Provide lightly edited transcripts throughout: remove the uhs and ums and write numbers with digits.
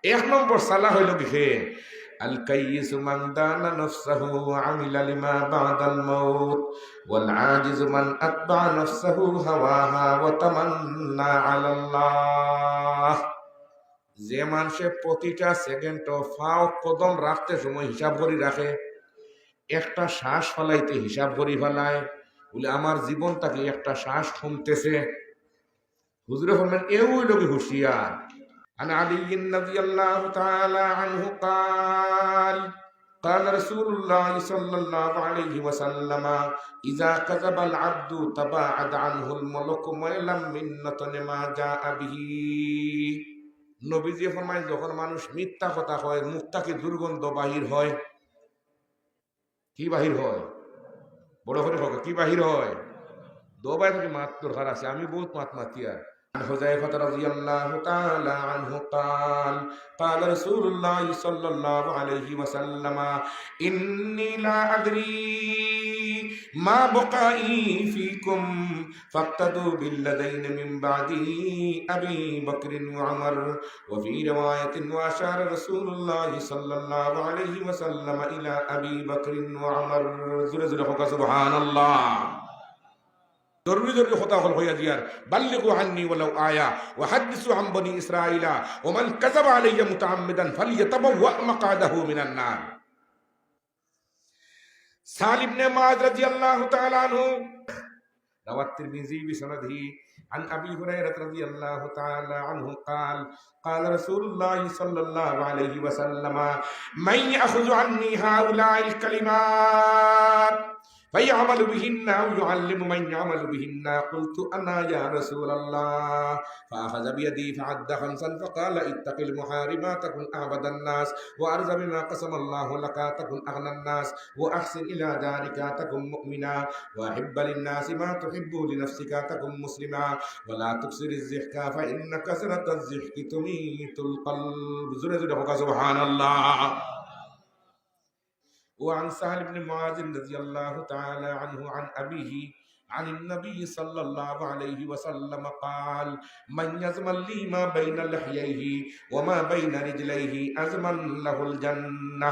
এক নম্বর সালা হইল কি আল কাইয়িসু মান দানা নাফসাহু ওয়া আমিলা লিমা বাদাল মাউত ওয়াল আজিজু মান আতবা নাফসাহু হাওয়াহা ওয়া তামান্না আলাল্লাহ। যে মানুষে প্রতিটা সেকেন্ড ফাও কদম রাখতে সময় হিসাব করে রাখে, একটা শ্বাস ফলাইতে হিসাব করে ফেলায়, বলে আমার জীবনটাকে একটা শ্বাস কমতেছে, হুজুরে বললেন এও লোক হুঁশিয়ার। عن علي رضي الله تعالى عنه قال قال رسول الله صلى الله عليه وسلم إذا كذب العبد تباعد عنه الملك ولم منة ما جاء به। নবীজি ফরমায় যখন মানুষ মিথ্যা কথা হয় মুখ থেকে দুর্গন্ধ বাহির হয়। কি বাহির হয়? বড় করে হোক কি বাহির হয়? দোবাই থেকে মাত দরকার আছে, আমি বহুত মাত মাতিয়ার। عن حذيفة رضي الله تعالى عنه قال قال رسول الله صلى الله عليه وسلم إني لا أدري ما بقائي فيكم فاقتدوا بالذين من بعدي أبي بكر وعمر وفي رواية وأشار رسول الله صلى الله عليه وسلم إلى أبي بكر وعمر سبحان الله। জরুরি জরুরি কথা হল হইয়া দিয়ার বাল্লিগু আন্নি ওয়ালাউ আয়া ওয়া হাদিসু আন বনি ইসরাঈলা ওয়া মান কাযাবা আলাইয়া মুতাআম্মিদান ফালইয়াতাবাওয়া মাকআদাহু মিনান নার। সালিম ইবনে মুআয রাদিয়াল্লাহু তাআলা আনহু রাওয়াত তিরমিজি বিসনাদিহি عن أبي هريرة رضي الله تعالى عنه قال قال رسول الله صلى الله عليه وسلم من يأخذ عني هؤلاء الكلمات فيعمل بهن أو يعلم من يعمل بهن قلت أنا يا رسول الله فأخذ بيدي فعد خمسا فقال اتق المحارمات تكن أعبد الناس وأرز بما قسم الله لك تكن أغنى الناس وأحسن إلى ذلك تكن مؤمنا وأحب للناس ما تحب لنفسك تكن مسلما ولا تكسر الزحك فإن كسرة الزحك تميت القلب سبحان الله. وعن سهل بن معاذ رضي الله تعالى عنه عن أبيه عن النبي صلى الله عليه وسلم قال من يزمن لي ما بين لحييه وما بين رجليه أزمن له الجنة।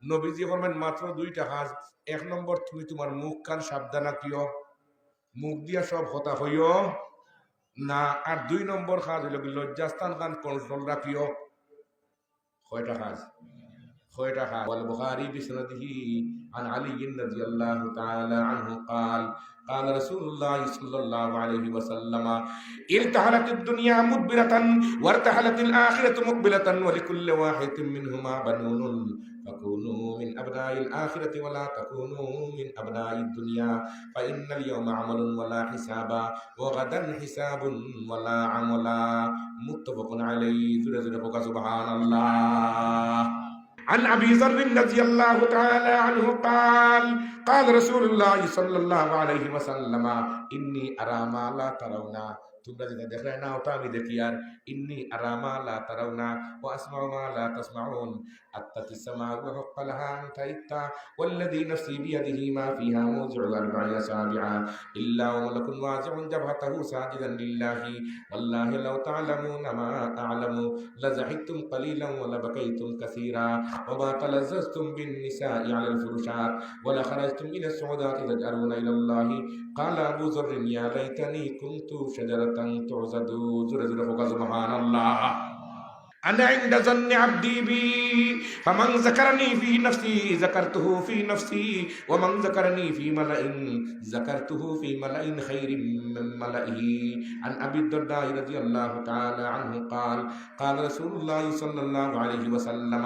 নবীজি ফরমান মাত্র দুইটা কাজ। এক নম্বর তুমি তোমার মুখ কান সাবধান রাখিও, মুখ দিয়া সব কথা হইও না। আর দুই নম্বর কাজ হইল লজ্জাস্থান কান কন্ট্রোল রাখিও। কয়টা কাজ? والبخاري بسنده عن علي رضي الله تعالى عنه قال قال رسول الله صلى الله عليه وسلم ارتحلت الدنيا مدبرة وارتحلت الآخرة مقبلة ولكل واحد منهما بنون فكونوا من أبناء الآخرة ولا تكونوا من أبناء الدنيا فإن اليوم عمل ولا حساب وغدا حساب ولا عملا متفق عليه سبحان الله. عن أبي ذر رضي الله تعالى عنه قال قال رسول الله صلى الله عليه وسلم إني أرى ما لا ترون। তোমরা যেটা দেখলে না ওটা আমি দেখি। আর ইন্নী আরা মা লা তারাউনা ওয়া আসমাউ মা লা তাসমাউন আত্তাতিস সামাউ ওয়া হুক্কালাহা আনতাইতা ওয়াল্লাযী নাফসী বিয়াদিহি মা ফীহা মুযিউল আরবা'i আসাবি'a ইল্লা ওয়া মালাকুন ওয়াজি'ুন জাবহাতাহু সাজিদান লিল্লাহি ওয়াল্লাহি লাউ তা'লামুনা মা আ'লামু লাযাহিকতুম কালীলান ওয়া লাবাকাইতুম কাসীরা ওয়া মা তালাজ্জাজতুম বিন নিসাই 'আলাল ফুরুশাত ওয়া লা খারাজতুম ইলা সু'ুদাতি তাজ'ারুনা ইলাল্লাহি ক্বালা আবু যরর ইয়া লাইতানি কুনতু শাজারাতান তু'যাদু سبحان الله. أنا عند ظن عبدي بي فمن ذكرني في نفسي ذكرته في نفسي ومن ذكرني في ملأ ذكرته في ملأ خير من ملئه. عن أبي الدرداء رضي الله تعالى عنه قال قال رسول الله صلى الله عليه وسلم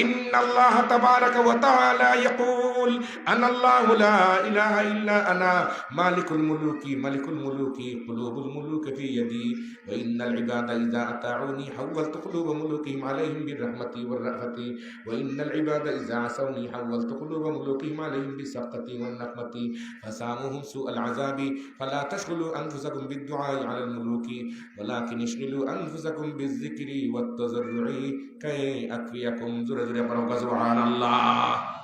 إن الله تبارك وتعالى يقول أنا الله لا إله إلا أنا مالك الملوك ملك الملوك قلوب الملوك في يدي وإن العباد إذا أطاعوني حولت قلوب ملوكهم عليهم بالرحمة والرأفة وإن العباد إذا عصوني حولت قلوب ملوكهم عليهم بالسخطة والنقمة فساموهم سوء العذاب فلا تشغلوا أنفسكم بالدعاء على الملوك ولكن اشغلوا أنفسكم بالذكر والتضرع كي أكفيكم سبحان الله.